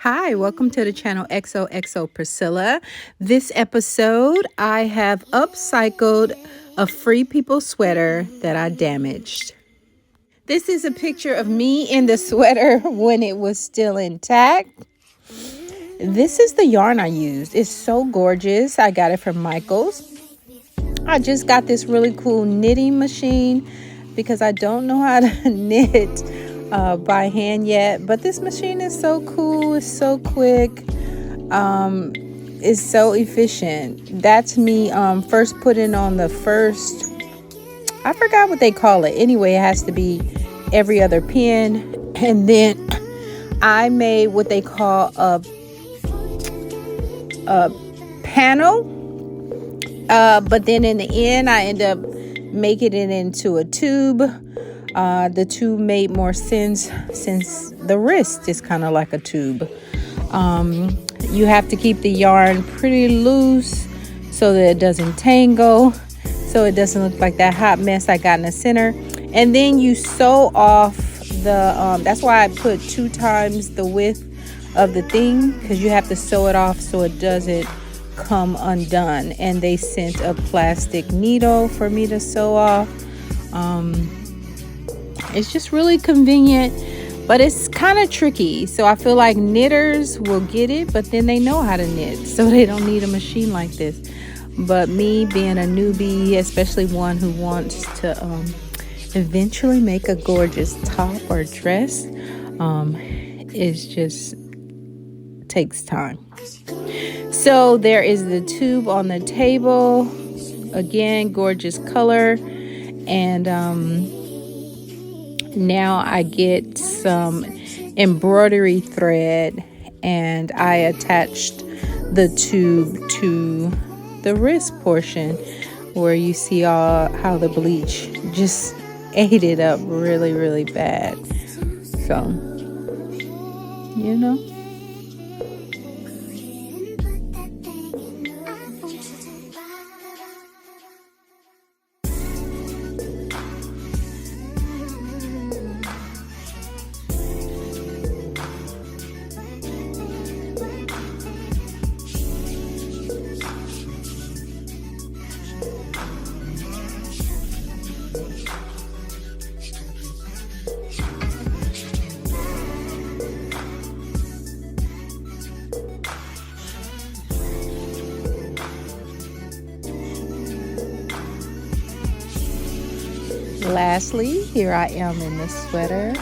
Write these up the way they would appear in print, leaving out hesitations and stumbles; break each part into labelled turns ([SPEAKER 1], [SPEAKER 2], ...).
[SPEAKER 1] Hi, welcome to the channel XOXO Priscilla. This episode, I have upcycled a Free People sweater that I damaged. This is a picture of me in the sweater when it was still intact. This is the yarn I used. It's so gorgeous. I got it from Michaels. I just got this really cool knitting machine because I don't know how to knit by hand yet, but this machine is so cool. It's so quick. It's so efficient. That's me first putting on the first, I forgot what they call it. Anyway, it has to be every other pin, and then I made what they call a panel, but then in the end I end up making it into a tube. The tube made more sense since the wrist is kind of like a tube. You have to keep the yarn pretty loose so that it doesn't tangle, so it doesn't look like that hot mess I got in the center. And then you sew off the that's why I put 2 times the width of the thing, because you have to sew it off so it doesn't come undone. And they sent a plastic needle for me to sew off. It's just really convenient, but it's kind of tricky. So I feel like knitters will get it, but then they know how to knit, so they don't need a machine like this. But me being a newbie, especially one who wants to eventually make a gorgeous top or dress, is just takes time. So there is the tube on the table. Again, gorgeous color. And now I get some embroidery thread, and I attached the tube to the wrist portion where you see how the bleach just ate it up really, really bad. So, you know. Lastly, here I am in the sweater.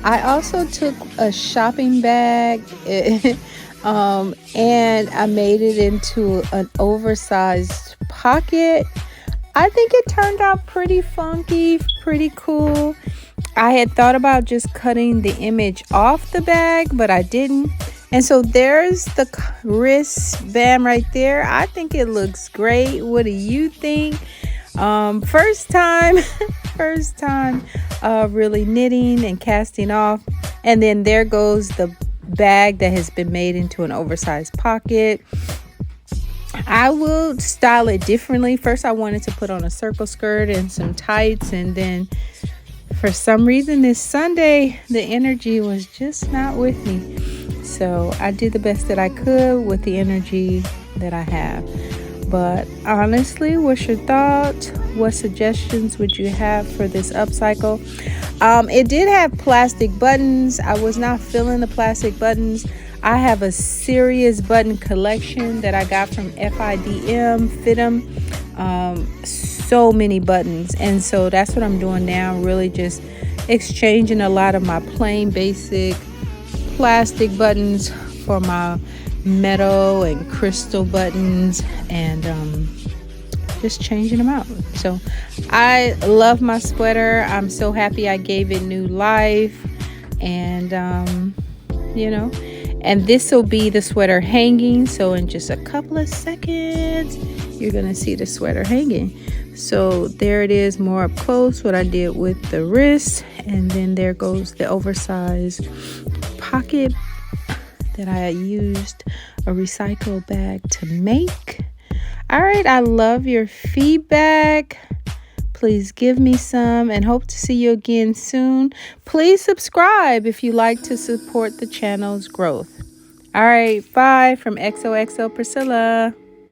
[SPEAKER 1] I also took a shopping bag and I made it into an oversized pocket. I think it turned out pretty funky, pretty cool. I had thought about just cutting the image off the bag, but I didn't. And so there's the wristband right there. I think it looks great. What do you think? First time really knitting and casting off. And then there goes the bag that has been made into an oversized pocket. I will style it differently. First I wanted to put on a circle skirt and some tights, and then for some reason this Sunday the energy was just not with me. So I did the best that I could with the energy that I have. But honestly, what's your thought? What suggestions would you have for this upcycle? It did have plastic buttons. I was not feeling the plastic buttons. I have a serious button collection that I got from FIDM. So many buttons. And so that's what I'm doing now. Really just exchanging a lot of my plain basic plastic buttons for my metal and crystal buttons, and just changing them out. So I love my sweater. I'm so happy I gave it new life. And and this will be the sweater hanging. So in just a couple of seconds you're gonna see the sweater hanging. So there it is, more up close, what I did with the wrist. And then there goes the oversized pocket that I used a recycle bag to make. All right, I love your feedback. Please give me some, and hope to see you again soon. Please subscribe if you like to support the channel's growth. All right, bye from XOXO Priscilla.